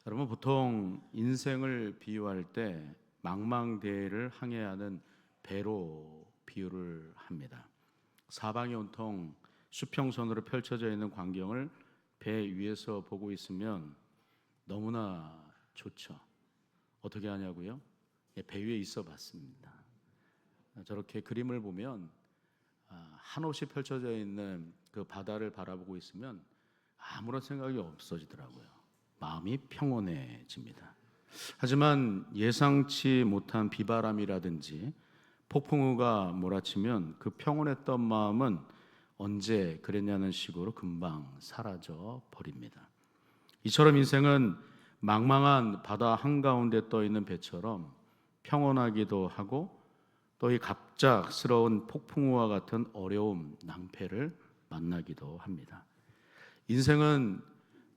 여러분 보통 인생을 비유할 때 망망대해를 항해하는 배로 비유를 합니다. 사방이 온통 수평선으로 펼쳐져 있는 광경을 배 위에서 보고 있으면 너무나 좋죠. 어떻게 하냐고요? 배 위에 있어 봤습니다. 저렇게 그림을 보면 한없이 펼쳐져 있는 그 바다를 바라보고 있으면 아무런 생각이 없어지더라고요. 마음이 평온해집니다. 하지만 예상치 못한 비바람이라든지 폭풍우가 몰아치면 그 평온했던 마음은 언제 그랬냐는 식으로 금방 사라져 버립니다. 이처럼 인생은 망망한 바다 한가운데 떠 있는 배처럼 평온하기도 하고 또 이 갑작스러운 폭풍우와 같은 어려움, 낭패를 만나기도 합니다. 인생은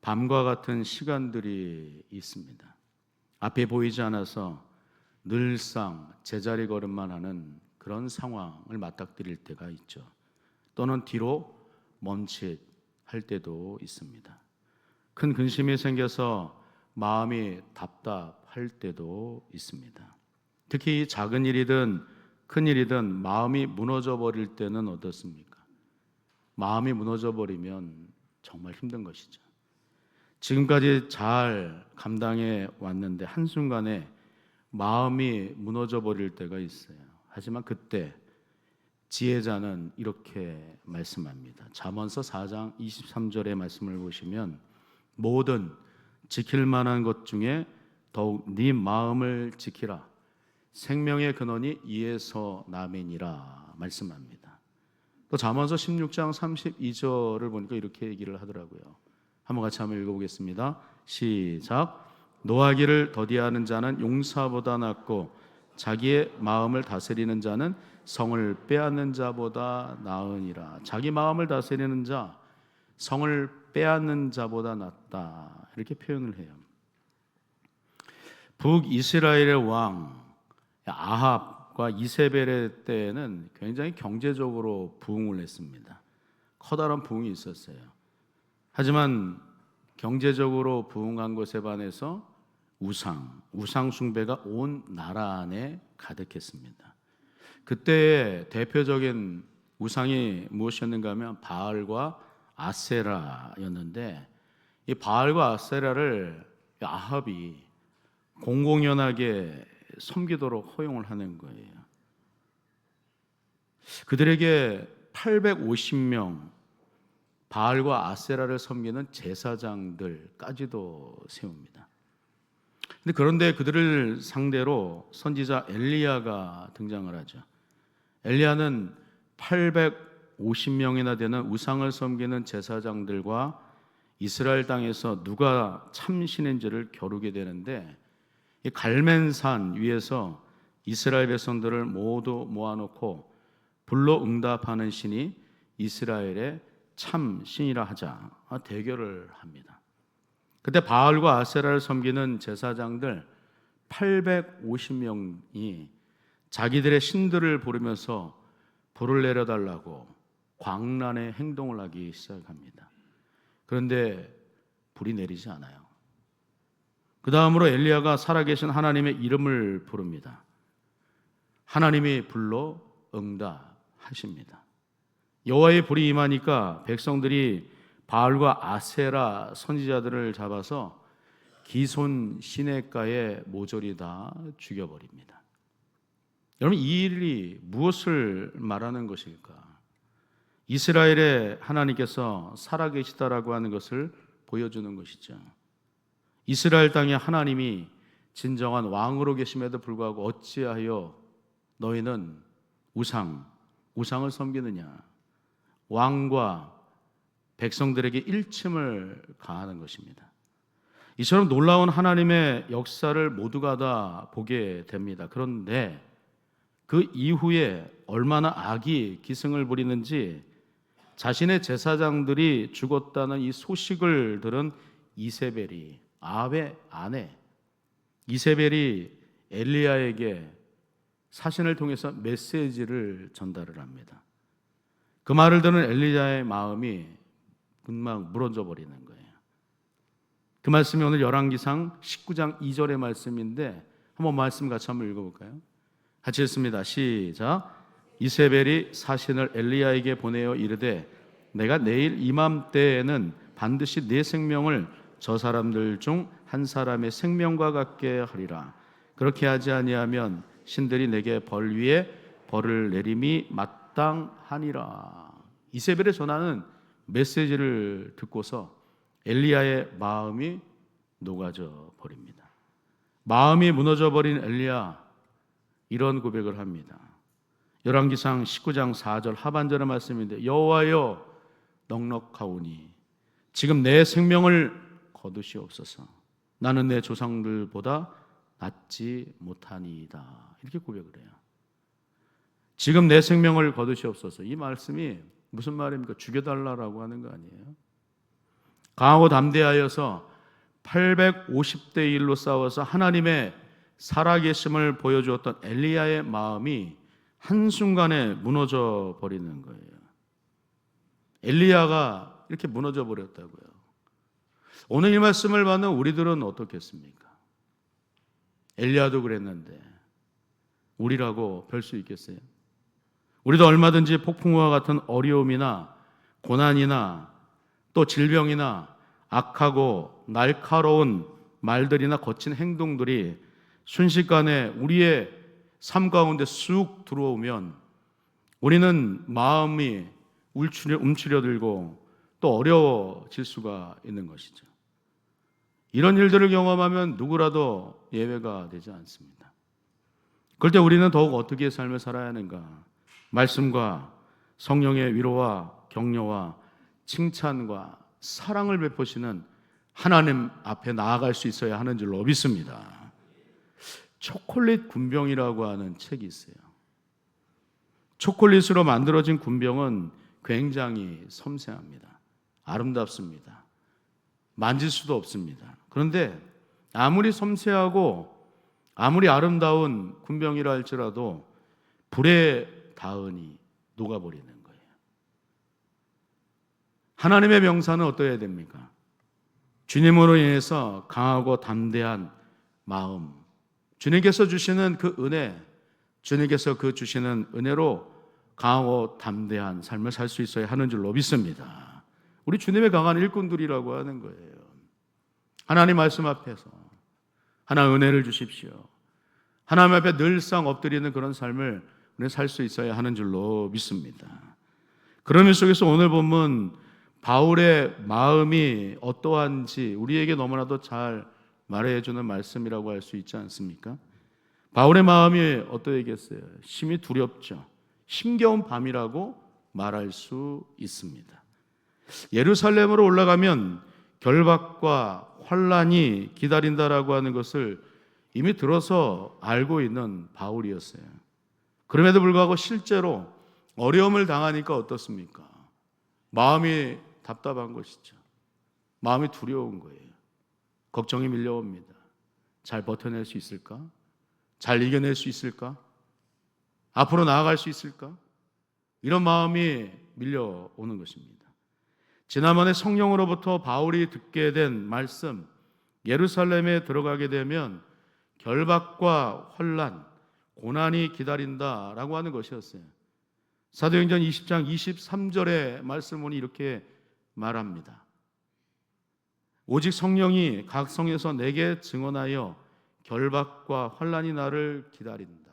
밤과 같은 시간들이 있습니다. 앞에 보이지 않아서 늘상 제자리 걸음만 하는 그런 상황을 맞닥뜨릴 때가 있죠. 또는 뒤로 멈칫할 때도 있습니다. 큰 근심이 생겨서 마음이 답답할 때도 있습니다. 특히 작은 일이든 큰 일이든 마음이 무너져 버릴 때는 어떻습니까? 마음이 무너져 버리면 정말 힘든 것이죠. 지금까지 잘 감당해 왔는데 한순간에 마음이 무너져 버릴 때가 있어요. 하지만 그때 지혜자는 이렇게 말씀합니다. 잠언서 4장 23절의 말씀을 보시면 모든 지킬 만한 것 중에 더욱 네 마음을 지키라. 생명의 근원이 이에서 나매니라 말씀합니다. 또 잠언서 16장 32절을 보니까 이렇게 얘기를 하더라고요. 한번 같이 한번 읽어보겠습니다. 시작. 노하기를 더디하는 자는 용사보다 낫고 자기의 마음을 다스리는 자는 성을 빼앗는 자보다 나으니라. 자기 마음을 다스리는 자, 성을 빼앗는 자보다 낫다. 이렇게 표현을 해요. 북이스라엘의 왕 아합과 이세벨의 때에는 굉장히 경제적으로 부흥을 했습니다. 커다란 부흥이 있었어요. 하지만 경제적으로 부흥한 것에 반해서 우상 숭배가 온 나라 안에 가득했습니다. 그때의 대표적인 우상이 무엇이었는가 하면 바알과 아세라였는데 이 바알과 아세라를 아합이 공공연하게 섬기도록 허용을 하는 거예요. 그들에게 850명 바알과 아세라를 섬기는 제사장들까지도 세웁니다. 그런데 그들을 상대로 선지자 엘리야가 등장을 하죠. 엘리야는 850명이나 되는 우상을 섬기는 제사장들과 이스라엘 땅에서 누가 참신인지를 겨루게 되는데 이 갈멜산 위에서 이스라엘 백성들을 모두 모아놓고 불로 응답하는 신이 이스라엘의 참 신이라 하자 대결을 합니다. 그때 바알과 아세라를 섬기는 제사장들 850명이 자기들의 신들을 부르면서 불을 내려달라고 광란의 행동을 하기 시작합니다. 그런데 불이 내리지 않아요. 그 다음으로 엘리야가 살아계신 하나님의 이름을 부릅니다. 하나님이 불로 응답하십니다. 여호와의 불이 임하니까 백성들이 바알과 아세라 선지자들을 잡아서 기손 시내가에 모조리 다 죽여버립니다. 여러분, 이 일이 무엇을 말하는 것일까? 이스라엘의 하나님께서 살아계시다라고 하는 것을 보여주는 것이죠. 이스라엘 땅에 하나님이 진정한 왕으로 계심에도 불구하고 어찌하여 너희는 우상을 섬기느냐? 왕과 백성들에게 일침을 가하는 것입니다. 이처럼 놀라운 하나님의 역사를 모두가 다 보게 됩니다. 그런데 그 이후에 얼마나 악이 기승을 부리는지 자신의 제사장들이 죽었다는 이 소식을 들은 이세벨이 아합의 아내 이세벨이 엘리야에게 사신을 통해서 메시지를 전달을 합니다. 그 말을 듣는 엘리야의 마음이 금방 무너져 버리는 거예요. 그 말씀이 오늘 열왕기상 19장 2절의 말씀인데 한번 말씀 같이 한번 읽어볼까요? 같이 읽습니다. 시작. 이세벨이 사신을 엘리야에게 보내어 이르되 내가 내일 이맘때에는 반드시 네 생명을 저 사람들 중 한 사람의 생명과 같게 하리라. 그렇게 하지 아니하면 신들이 내게 벌 위에 벌을 내림이 마땅하니라. 이세벨의 전하는 메시지를 듣고서 엘리야의 마음이 녹아져 버립니다. 마음이 무너져 버린 엘리야, 이런 고백을 합니다. 열왕기상 19장 4절 하반절의 말씀인데 여호와여 넉넉하오니 지금 내 생명을 거두시옵소서. 나는 내 조상들보다 낫지 못하니이다. 이렇게 고백을 해요. 지금 내 생명을 거두시옵소서. 이 말씀이 무슨 말입니까? 죽여달라고 하는 거 아니에요? 강하고 담대하여서 850대 1로 싸워서 하나님의 살아계심을 보여주었던 엘리야의 마음이 한순간에 무너져 버리는 거예요. 엘리야가 이렇게 무너져 버렸다고요. 오늘 이 말씀을 받는 우리들은 어떻겠습니까? 엘리야도 그랬는데 우리라고 별 수 있겠어요? 우리도 얼마든지 폭풍우와 같은 어려움이나 고난이나 또 질병이나 악하고 날카로운 말들이나 거친 행동들이 순식간에 우리의 삶 가운데 쑥 들어오면 우리는 마음이 움츠려들고 또 어려워질 수가 있는 것이죠. 이런 일들을 경험하면 누구라도 예외가 되지 않습니다. 그럴 때 우리는 더욱 어떻게 삶을 살아야 하는가? 말씀과 성령의 위로와 격려와 칭찬과 사랑을 베푸시는 하나님 앞에 나아갈 수 있어야 하는 줄로 믿습니다. 초콜릿 군병이라고 하는 책이 있어요. 초콜릿으로 만들어진 군병은 굉장히 섬세합니다. 아름답습니다. 만질 수도 없습니다. 그런데 아무리 섬세하고 아무리 아름다운 군병이라 할지라도 불에 닿으니 녹아버리는 거예요. 하나님의 명사는 어떠해야 됩니까? 주님으로 인해서 강하고 담대한 마음, 주님께서 주시는 그 은혜, 주님께서 그 주시는 은혜로 강하고 담대한 삶을 살 수 있어야 하는 줄로 믿습니다. 우리 주님의 강한 일꾼들이라고 하는 거예요. 하나님 말씀 앞에서 하나 은혜를 주십시오. 하나님 앞에 늘상 엎드리는 그런 삶을 우리 살 수 있어야 하는 줄로 믿습니다. 그런 일 속에서 오늘 본문 바울의 마음이 어떠한지 우리에게 너무나도 잘 말해주는 말씀이라고 할 수 있지 않습니까? 바울의 마음이 어떠했겠어요? 심히 두렵죠. 힘겨운 밤이라고 말할 수 있습니다. 예루살렘으로 올라가면 결박과 환란이 기다린다라고 하는 것을 이미 들어서 알고 있는 바울이었어요. 그럼에도 불구하고 실제로 어려움을 당하니까 어떻습니까? 마음이 답답한 것이죠. 마음이 두려운 거예요. 걱정이 밀려옵니다. 잘 버텨낼 수 있을까? 잘 이겨낼 수 있을까? 앞으로 나아갈 수 있을까? 이런 마음이 밀려오는 것입니다. 지난번에 성령으로부터 바울이 듣게 된 말씀, 예루살렘에 들어가게 되면 결박과 환난, 고난이 기다린다라고 하는 것이었어요. 사도행전 20장 23절의 말씀은 이렇게 말합니다. 오직 성령이 각 성에서 내게 증언하여 결박과 환난이 나를 기다린다.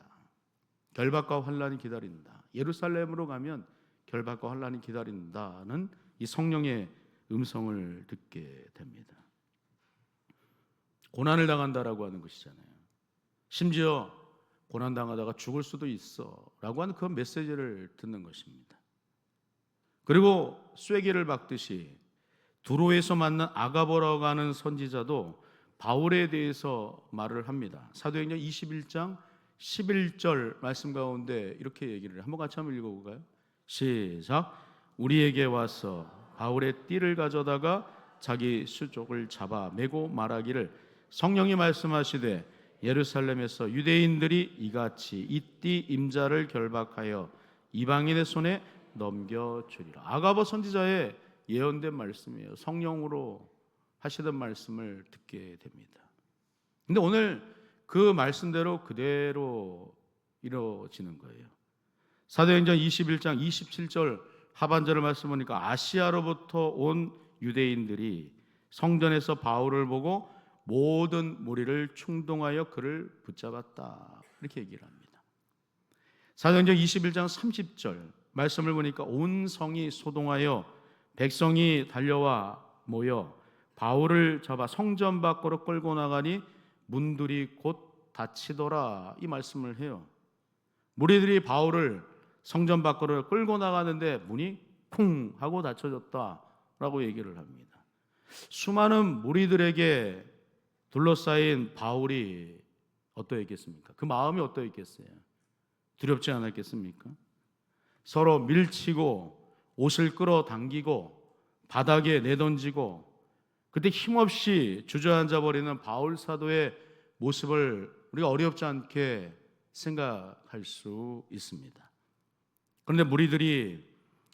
결박과 환난이 기다린다. 예루살렘으로 가면 결박과 환난이 기다린다는 이 성령의 음성을 듣게 됩니다. 고난을 당한다라고 하는 것이잖아요. 심지어 고난당하다가 죽을 수도 있어 라고 하는 그 메시지를 듣는 것입니다. 그리고 쐐기를 박듯이 두로에서 만난 아가보라고 하는 선지자도 바울에 대해서 말을 합니다. 사도행전 21장 11절 말씀 가운데 이렇게 얘기를 해요. 한번 같이 한번 읽어볼까요? 시작. 우리에게 와서 바울의 띠를 가져다가 자기 수족을 잡아 매고 말하기를 성령이 말씀하시되 예루살렘에서 유대인들이 이같이 이 띠 임자를 결박하여 이방인의 손에 넘겨주리라. 아가보 선지자의 예언된 말씀이에요. 성령으로 하시던 말씀을 듣게 됩니다. 근데 오늘 그 말씀대로 그대로 이루어지는 거예요. 사도행전 21장 27절 하반절을 말씀 보니까 아시아로부터 온 유대인들이 성전에서 바울을 보고 모든 무리를 충동하여 그를 붙잡았다. 이렇게 얘기를 합니다. 사도행전 21장 30절 말씀을 보니까 온 성이 소동하여 백성이 달려와 모여 바울을 잡아 성전 밖으로 끌고 나가니 문들이 곧 닫히더라. 이 말씀을 해요. 무리들이 바울을 성전 밖으로 끌고 나가는데 문이 쿵 하고 닫혀졌다라고 얘기를 합니다. 수많은 무리들에게 둘러싸인 바울이 어떠했겠습니까? 그 마음이 어떠했겠어요? 두렵지 않았겠습니까? 서로 밀치고 옷을 끌어당기고 바닥에 내던지고 그때 힘없이 주저앉아 버리는 바울 사도의 모습을 우리가 어렵지 않게 생각할 수 있습니다. 그런데 무리들이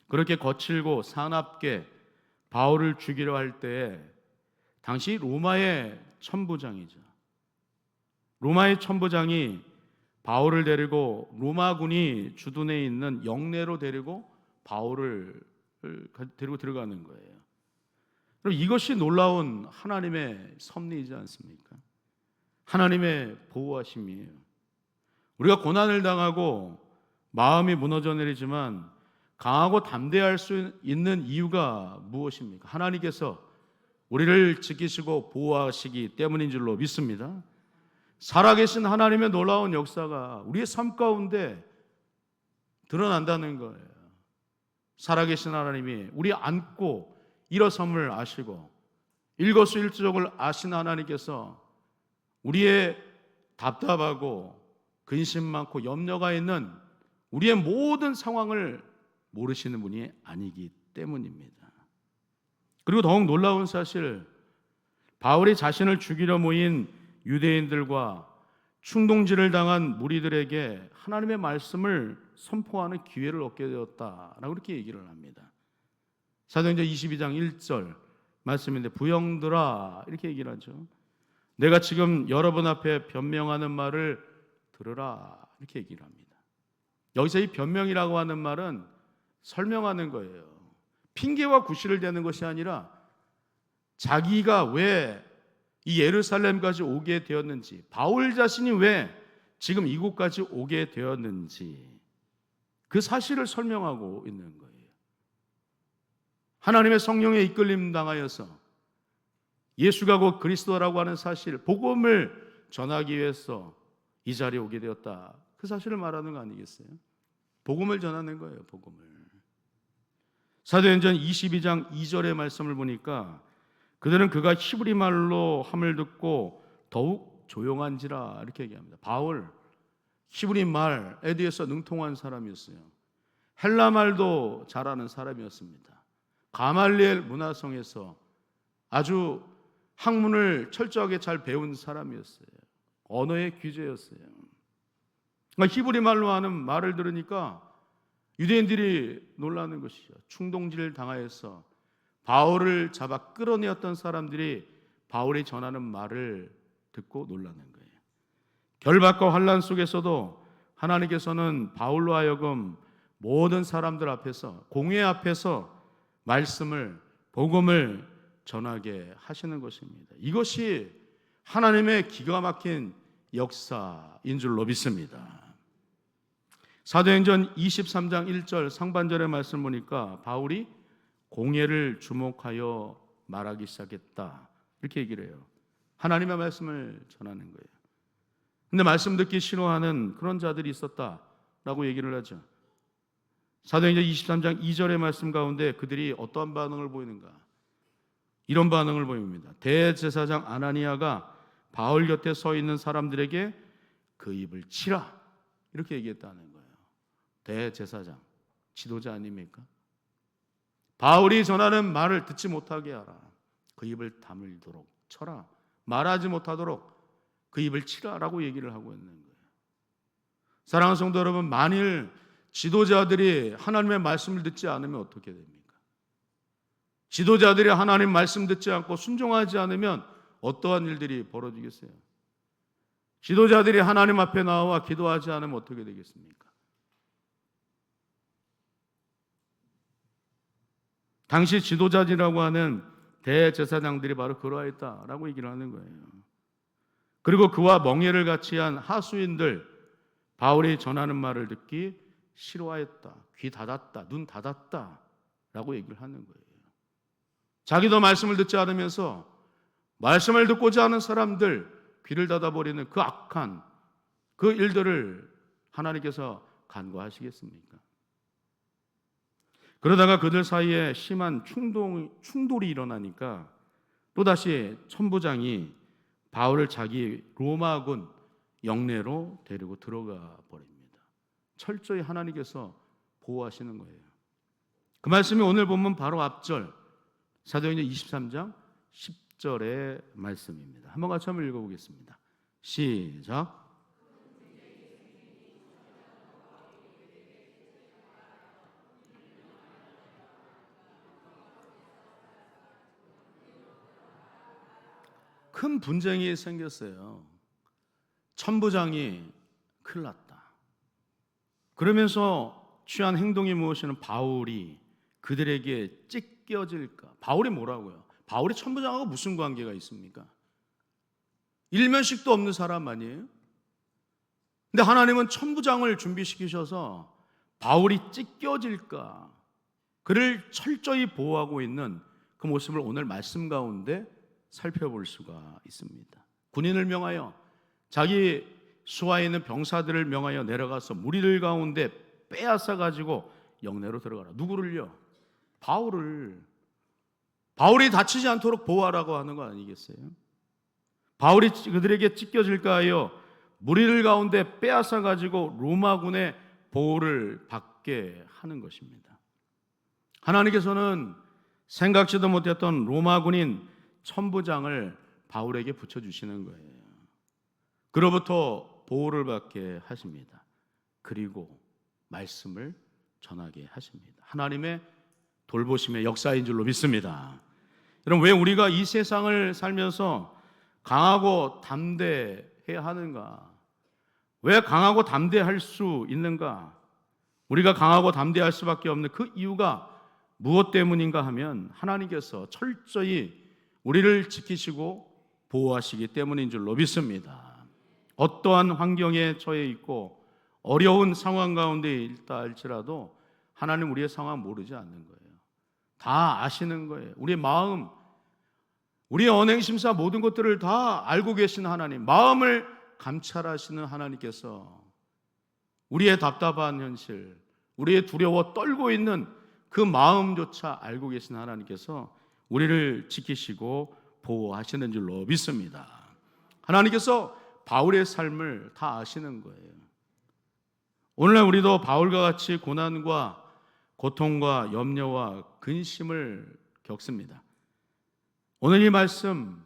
그렇게 거칠고 사납게 바울을 죽이려 할 때에 당시 로마의 천부장이죠. 로마의 천부장이 바울을 데리고 로마군이 주둔해 있는 영내로 데리고 바울을 데리고 들어가는 거예요. 그럼 이것이 놀라운 하나님의 섭리이지 않습니까? 하나님의 보호하심이에요. 우리가 고난을 당하고 마음이 무너져 내리지만 강하고 담대할 수 있는 이유가 무엇입니까? 하나님께서 우리를 지키시고 보호하시기 때문인 줄로 믿습니다. 살아계신 하나님의 놀라운 역사가 우리의 삶 가운데 드러난다는 거예요. 살아계신 하나님이 우리 안고 일어섬을 아시고 일거수일투족을 아신 하나님께서 우리의 답답하고 근심 많고 염려가 있는 우리의 모든 상황을 모르시는 분이 아니기 때문입니다. 그리고 더욱 놀라운 사실, 바울이 자신을 죽이려 모인 유대인들과 충동질을 당한 무리들에게 하나님의 말씀을 선포하는 기회를 얻게 되었다라고 이렇게 얘기를 합니다. 사도행전 22장 1절 말씀인데 부형들아 이렇게 얘기를 하죠. 내가 지금 여러분 앞에 변명하는 말을 들으라 이렇게 얘기를 합니다. 여기서 이 변명이라고 하는 말은 설명하는 거예요. 핑계와 구실을 대는 것이 아니라 자기가 왜 이 예루살렘까지 오게 되었는지, 바울 자신이 왜 지금 이곳까지 오게 되었는지 그 사실을 설명하고 있는 거예요. 하나님의 성령에 이끌림 당하여서 예수가 곧 그리스도라고 하는 사실, 복음을 전하기 위해서 이 자리에 오게 되었다. 그 사실을 말하는 거 아니겠어요? 복음을 전하는 거예요. 복음을. 사도행전 22장 2절의 말씀을 보니까 그들은 그가 히브리 말로 함을 듣고 더욱 조용한지라 이렇게 얘기합니다. 바울 히브리 말에 대해서 능통한 사람이었어요. 헬라 말도 잘하는 사람이었습니다. 가말리엘 문화성에서 아주 학문을 철저하게 잘 배운 사람이었어요. 언어의 귀재였어요. 그러니까 히브리 말로 하는 말을 들으니까 유대인들이 놀라는 것이죠. 충동질을 당하여서 바울을 잡아 끌어내었던 사람들이 바울이 전하는 말을 듣고 놀라는 거예요. 결박과 환난 속에서도 하나님께서는 바울로 하여금 모든 사람들 앞에서, 공회 앞에서 말씀을, 복음을 전하게 하시는 것입니다. 이것이 하나님의 기가 막힌 역사인 줄로 믿습니다. 사도행전 23장 1절 상반절의 말씀 보니까 바울이 공회를 주목하여 말하기 시작했다 이렇게 얘기를 해요. 하나님의 말씀을 전하는 거예요. 근데 말씀 듣기 싫어하는 그런 자들이 있었다라고 얘기를 하죠. 사도행전 23장 2절의 말씀 가운데 그들이 어떠한 반응을 보이는가? 이런 반응을 보입니다. 대제사장 아나니아가 바울 곁에 서 있는 사람들에게 그 입을 치라 이렇게 얘기했다는 거예요. 대제사장, 지도자 아닙니까? 바울이 전하는 말을 듣지 못하게 하라. 그 입을 다물도록 쳐라. 말하지 못하도록 그 입을 치라라고 얘기를 하고 있는 거예요. 사랑하는 성도 여러분, 만일 지도자들이 하나님의 말씀을 듣지 않으면 어떻게 됩니까? 지도자들이 하나님 말씀 듣지 않고 순종하지 않으면 어떠한 일들이 벌어지겠어요? 지도자들이 하나님 앞에 나와 기도하지 않으면 어떻게 되겠습니까? 당시 지도자들이라고 하는 대제사장들이 바로 그러했다라고 얘기를 하는 거예요. 그리고 그와 멍에를 같이 한 하수인들, 바울이 전하는 말을 듣기 싫어했다. 귀 닫았다. 눈 닫았다. 라고 얘기를 하는 거예요. 자기도 말씀을 듣지 않으면서 말씀을 듣고자 하는 사람들 귀를 닫아버리는 그 악한 그 일들을 하나님께서 간과하시겠습니까? 그러다가 그들 사이에 심한 충돌이 일어나니까 또다시 천부장이 바울을 자기 로마군 영내로 데리고 들어가 버립니다. 철저히 하나님께서 보호하시는 거예요. 그 말씀이 오늘 보면 바로 앞절 사도행전 23장 10절의 말씀입니다. 한번 같이 한번 읽어보겠습니다. 시작. 큰 분쟁이 생겼어요. 천부장이 큰일 났다. 그러면서 취한 행동이 무엇이냐면 바울이 그들에게 찢겨질까. 바울이 뭐라고요? 바울이 천부장하고 무슨 관계가 있습니까? 일면식도 없는 사람 아니에요? 근데 하나님은 천부장을 준비시키셔서 바울이 찢겨질까. 그를 철저히 보호하고 있는 그 모습을 오늘 말씀 가운데 살펴볼 수가 있습니다. 군인을 명하여 자기 수하에 있는 병사들을 명하여 내려가서 무리들 가운데 빼앗아 가지고 영내로 들어가라. 누구를요? 바울을. 바울이 다치지 않도록 보호하라고 하는 거 아니겠어요? 바울이 그들에게 찢겨질까 하여 무리들 가운데 빼앗아 가지고 로마군의 보호를 받게 하는 것입니다. 하나님께서는 생각지도 못했던 로마군인 천부장을 바울에게 붙여주시는 거예요. 그로부터 보호를 받게 하십니다. 그리고 말씀을 전하게 하십니다. 하나님의 돌보심의 역사인 줄로 믿습니다. 여러분, 왜 우리가 이 세상을 살면서 강하고 담대해야 하는가? 왜 강하고 담대할 수 있는가? 우리가 강하고 담대할 수밖에 없는 그 이유가 무엇 때문인가 하면 하나님께서 철저히 우리를 지키시고 보호하시기 때문인 줄로 믿습니다. 어떠한 환경에 처해 있고 어려운 상황 가운데 있다 할지라도 하나님 우리의 상황 모르지 않는 거예요. 다 아시는 거예요. 우리의 마음, 우리의 언행심사 모든 것들을 다 알고 계신 하나님, 마음을 감찰하시는 하나님께서 우리의 답답한 현실, 우리의 두려워 떨고 있는 그 마음조차 알고 계신 하나님께서 우리를 지키시고 보호하시는 줄로 믿습니다. 하나님께서 바울의 삶을 다 아시는 거예요. 오늘날 우리도 바울과 같이 고난과 고통과 염려와 근심을 겪습니다. 오늘 이 말씀,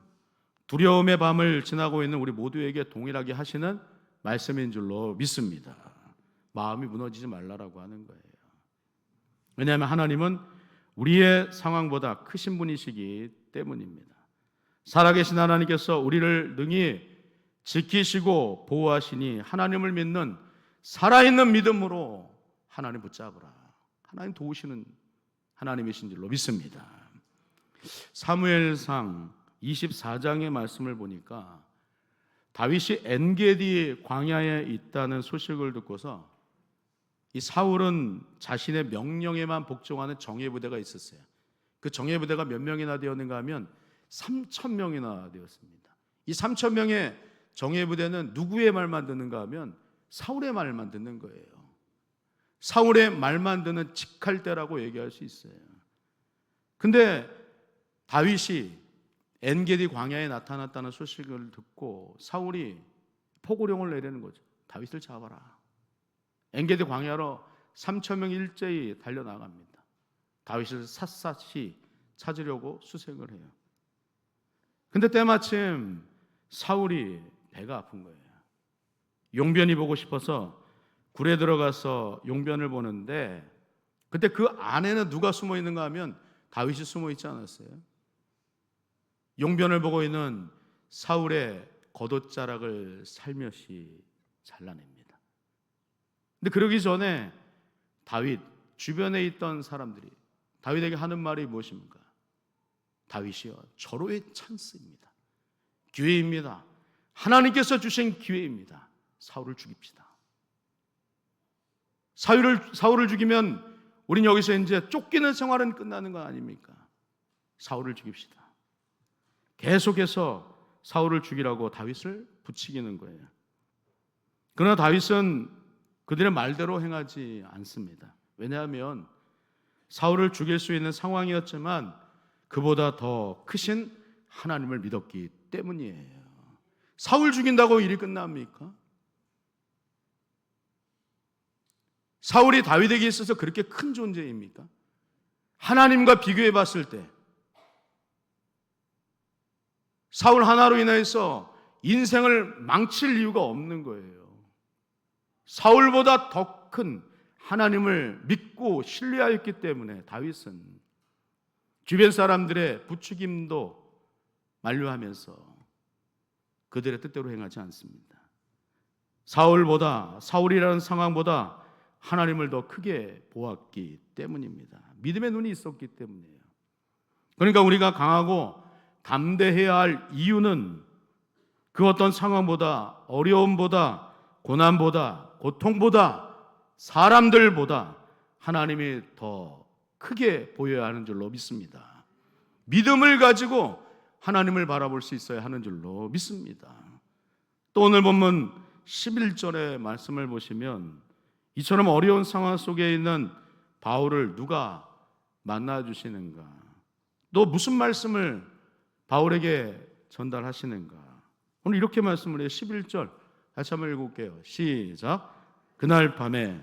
두려움의 밤을 지나고 있는 우리 모두에게 동일하게 하시는 말씀인 줄로 믿습니다. 마음이 무너지지 말라라고 하는 거예요. 왜냐하면 하나님은 우리의 상황보다 크신 분이시기 때문입니다. 살아계신 하나님께서 우리를 능히 지키시고 보호하시니 하나님을 믿는 살아있는 믿음으로 하나님 붙잡으라. 하나님 도우시는 하나님이신 줄로 믿습니다. 사무엘상 24장의 말씀을 보니까 다윗이 엔게디 광야에 있다는 소식을 듣고서 이 사울은 자신의 명령에만 복종하는 정예부대가 있었어요. 그 정예부대가 몇 명이나 되었는가 하면 3,000명이나 되었습니다. 이 3,000명의 정예부대는 누구의 말만 듣는가 하면 사울의 말만 듣는 거예요. 사울의 말만 듣는 직할대라고 얘기할 수 있어요. 근데 다윗이 엔게디 광야에 나타났다는 소식을 듣고 사울이 포고령을 내리는 거죠. 다윗을 잡아라. 엔게디 광야로 3,000명 일제히 달려나갑니다. 다윗을 샅샅이 찾으려고 수색을 해요. 근데 때마침 사울이 배가 아픈 거예요. 용변이 보고 싶어서 굴에 들어가서 용변을 보는데 그때 그 안에는 누가 숨어 있는가 하면 다윗이 숨어 있지 않았어요? 용변을 보고 있는 사울의 겉옷자락을 살며시 잘라냅니다. 근데 그러기 전에 다윗 주변에 있던 사람들이 다윗에게 하는 말이 무엇입니까? 다윗이여, 절호의 찬스입니다. 기회입니다. 하나님께서 주신 기회입니다. 사울을 죽입시다. 사울을 죽이면 우린 여기서 이제 쫓기는 생활은 끝나는 거 아닙니까? 사울을 죽입시다. 계속해서 사울을 죽이라고 다윗을 부추기는 거예요. 그러나 다윗은 그들의 말대로 행하지 않습니다. 왜냐하면 사울을 죽일 수 있는 상황이었지만 그보다 더 크신 하나님을 믿었기 때문이에요. 사울 죽인다고 일이 끝납니까? 사울이 다윗에게 있어서 그렇게 큰 존재입니까? 하나님과 비교해 봤을 때 사울 하나로 인해서 인생을 망칠 이유가 없는 거예요. 사울보다 더 큰 하나님을 믿고 신뢰하였기 때문에 다윗은 주변 사람들의 부추김도 만류하면서 그들의 뜻대로 행하지 않습니다. 사울이라는 상황보다 하나님을 더 크게 보았기 때문입니다. 믿음의 눈이 있었기 때문이에요. 그러니까 우리가 강하고 담대해야 할 이유는 그 어떤 상황보다, 어려움보다, 고난보다, 고통보다, 사람들보다 하나님이 더 크게 보여야 하는 줄로 믿습니다. 믿음을 가지고 하나님을 바라볼 수 있어야 하는 줄로 믿습니다. 또 오늘 본문 11절의 말씀을 보시면 이처럼 어려운 상황 속에 있는 바울을 누가 만나주시는가? 또 무슨 말씀을 바울에게 전달하시는가? 오늘 이렇게 말씀을 해요. 11절 다시 한번 읽어볼게요. 시작. 그날 밤에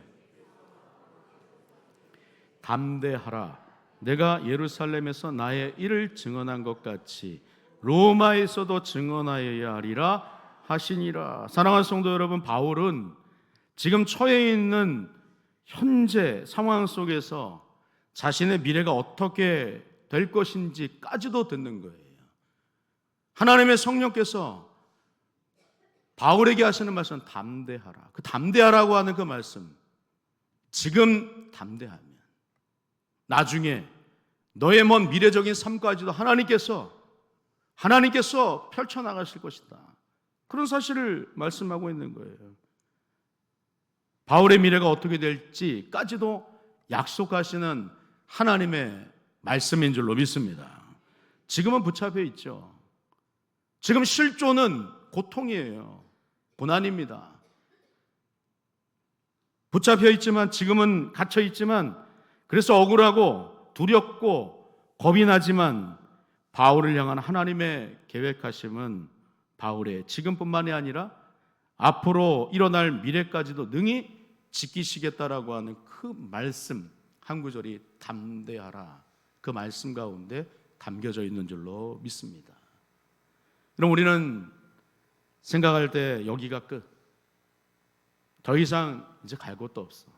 담대하라. 내가 예루살렘에서 나의 일을 증언한 것 같이 로마에서도 증언하여야 하리라 하시니라. 사랑하는 성도 여러분, 바울은 지금 처해 있는 현재 상황 속에서 자신의 미래가 어떻게 될 것인지까지도 듣는 거예요. 하나님의 성령께서 바울에게 하시는 말씀은 담대하라. 그 담대하라고 하는 그 말씀, 지금 담대하면 나중에 너의 먼 미래적인 삶까지도 하나님께서 펼쳐나가실 것이다. 그런 사실을 말씀하고 있는 거예요. 바울의 미래가 어떻게 될지까지도 약속하시는 하나님의 말씀인 줄로 믿습니다. 지금은 붙잡혀 있죠. 지금 실존은 고통이에요. 고난입니다. 붙잡혀 있지만, 지금은 갇혀 있지만, 그래서 억울하고 두렵고 겁이 나지만 바울을 향한 하나님의 계획하심은 바울의 지금뿐만이 아니라 앞으로 일어날 미래까지도 능히 지키시겠다라고 하는 그 말씀 한 구절이 담대하라, 그 말씀 가운데 담겨져 있는 줄로 믿습니다. 그럼 우리는 생각할 때 여기가 끝, 더 이상 이제 갈 곳도 없어,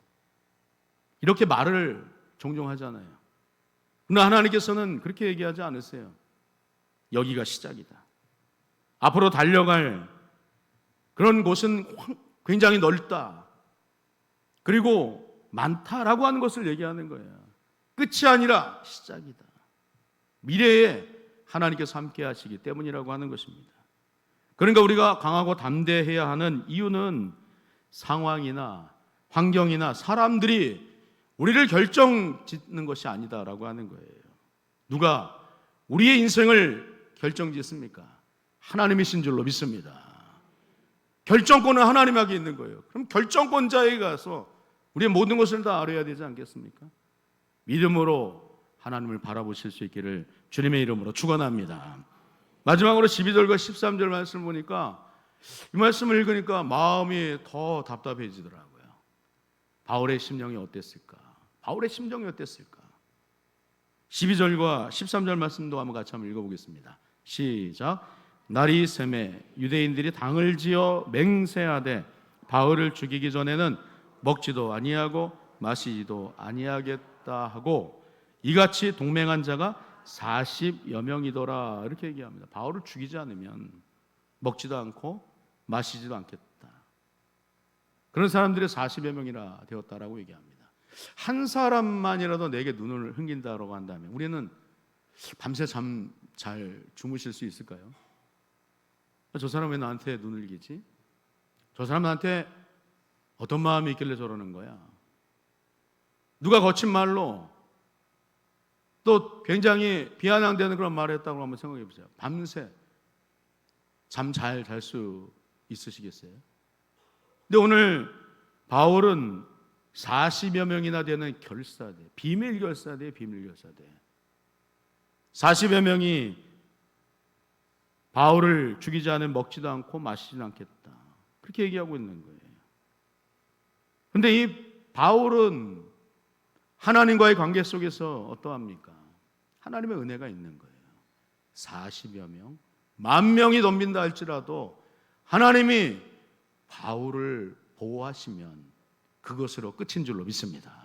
이렇게 말을 종종 하잖아요. 그러나 하나님께서는 그렇게 얘기하지 않으세요. 여기가 시작이다. 앞으로 달려갈 그런 곳은 굉장히 넓다, 그리고 많다라고 하는 것을 얘기하는 거예요. 끝이 아니라 시작이다. 미래에 하나님께서 함께 하시기 때문이라고 하는 것입니다. 그러니까 우리가 강하고 담대해야 하는 이유는 상황이나 환경이나 사람들이 우리를 결정짓는 것이 아니다라고 하는 거예요. 누가 우리의 인생을 결정짓습니까? 하나님이신 줄로 믿습니다. 결정권은 하나님에게 있는 거예요. 그럼 결정권자에게 가서 우리의 모든 것을 다 알아야 되지 않겠습니까? 믿음으로 하나님을 바라보실 수 있기를 주님의 이름으로 축원합니다. 마지막으로 12절과 13절 말씀을 보니까, 이 말씀을 읽으니까 마음이 더 답답해지더라고요. 바울의 심정이 어땠을까? 12절과 13절 말씀도 한번 같이 한번 읽어보겠습니다. 시작. 날이 새매 유대인들이 당을 지어 맹세하되 바울을 죽이기 전에는 먹지도 아니하고 마시지도 아니하겠다 하고 이같이 동맹한 자가 40여 명이더라. 이렇게 얘기합니다. 바울을 죽이지 않으면 먹지도 않고 마시지도 않겠다. 그런 사람들이 40여 명이나 되었다라고 얘기합니다. 한 사람만이라도 내게 눈을 흥긴다라고 한다면 우리는 밤새 잠 잘 주무실 수 있을까요? 저 사람 왜 나한테 눈을 기지? 저 사람 나한테 어떤 마음이 있길래 저러는 거야? 누가 거친 말로 또 굉장히 비아냥대는 그런 말을 했다고 한번 생각해 보세요. 밤새 잠 잘 잘 수 있으시겠어요? 근데 오늘 바울은 40여 명이나 되는 결사대, 비밀 결사대, 비밀 결사대. 40여 명이 바울을 죽이지 않으면 먹지도 않고 마시지도 않겠다. 그렇게 얘기하고 있는 거예요. 그런데 이 바울은 하나님과의 관계 속에서 어떠합니까? 하나님의 은혜가 있는 거예요. 40여 명, 10,000명이 덤빈다 할지라도 하나님이 바울을 보호하시면 그것으로 끝인 줄로 믿습니다.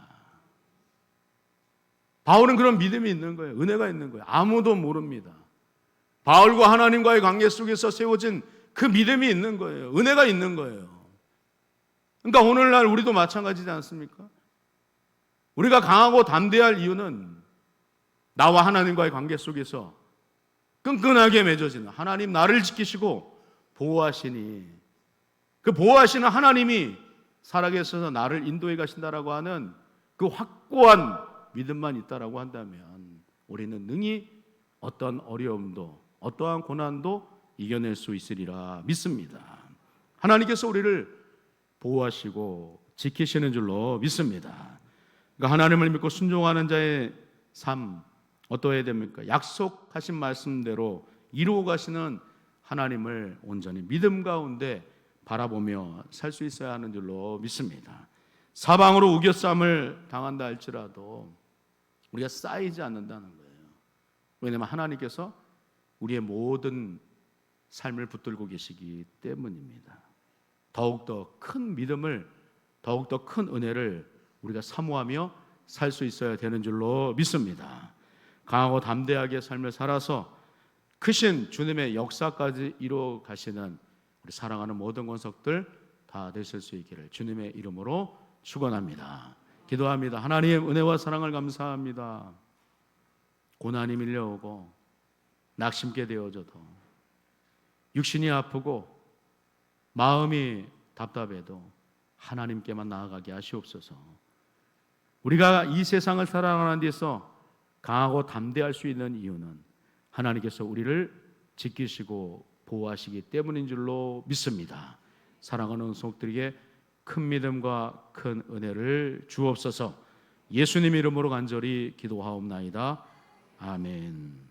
바울은 그런 믿음이 있는 거예요. 은혜가 있는 거예요. 아무도 모릅니다. 바울과 하나님과의 관계 속에서 세워진 그 믿음이 있는 거예요. 은혜가 있는 거예요. 그러니까 오늘날 우리도 마찬가지지 않습니까? 우리가 강하고 담대할 이유는 나와 하나님과의 관계 속에서 끈끈하게 맺어지는 하나님 나를 지키시고 보호하시니 그 보호하시는 하나님이 살아계셔서 나를 인도해 가신다라고 하는 그 확고한 믿음만 있다라고 한다면 우리는 능히 어떠한 어려움도 어떠한 고난도 이겨낼 수 있으리라 믿습니다. 하나님께서 우리를 보호하시고 지키시는 줄로 믿습니다. 그러니까 하나님을 믿고 순종하는 자의 삶 어떠해야 됩니까? 약속하신 말씀대로 이루어 가시는 하나님을 온전히 믿음 가운데 바라보며 살 수 있어야 하는 줄로 믿습니다. 사방으로 우겨쌈을 당한다 할지라도 우리가 쌓이지 않는다는 거예요. 왜냐하면 하나님께서 우리의 모든 삶을 붙들고 계시기 때문입니다. 더욱더 큰 믿음을, 더욱더 큰 은혜를 우리가 사모하며 살 수 있어야 되는 줄로 믿습니다. 강하고 담대하게 삶을 살아서 크신 주님의 역사까지 이루어 가시는 우리 사랑하는 모든 권속들 다 되실 수 있기를 주님의 이름으로 축원합니다. 기도합니다. 하나님의 은혜와 사랑을 감사합니다. 고난이 밀려오고 낙심게 되어져도 육신이 아프고 마음이 답답해도 하나님께만 나아가게 하시옵소서. 우리가 이 세상을 살아가는 데서 강하고 담대할 수 있는 이유는 하나님께서 우리를 지키시고 보호하시기 때문인 줄로 믿습니다. 사랑하는 속들에게 큰 믿음과 큰 은혜를 주옵소서. 예수님 이름으로 간절히 기도하옵나이다. 아멘.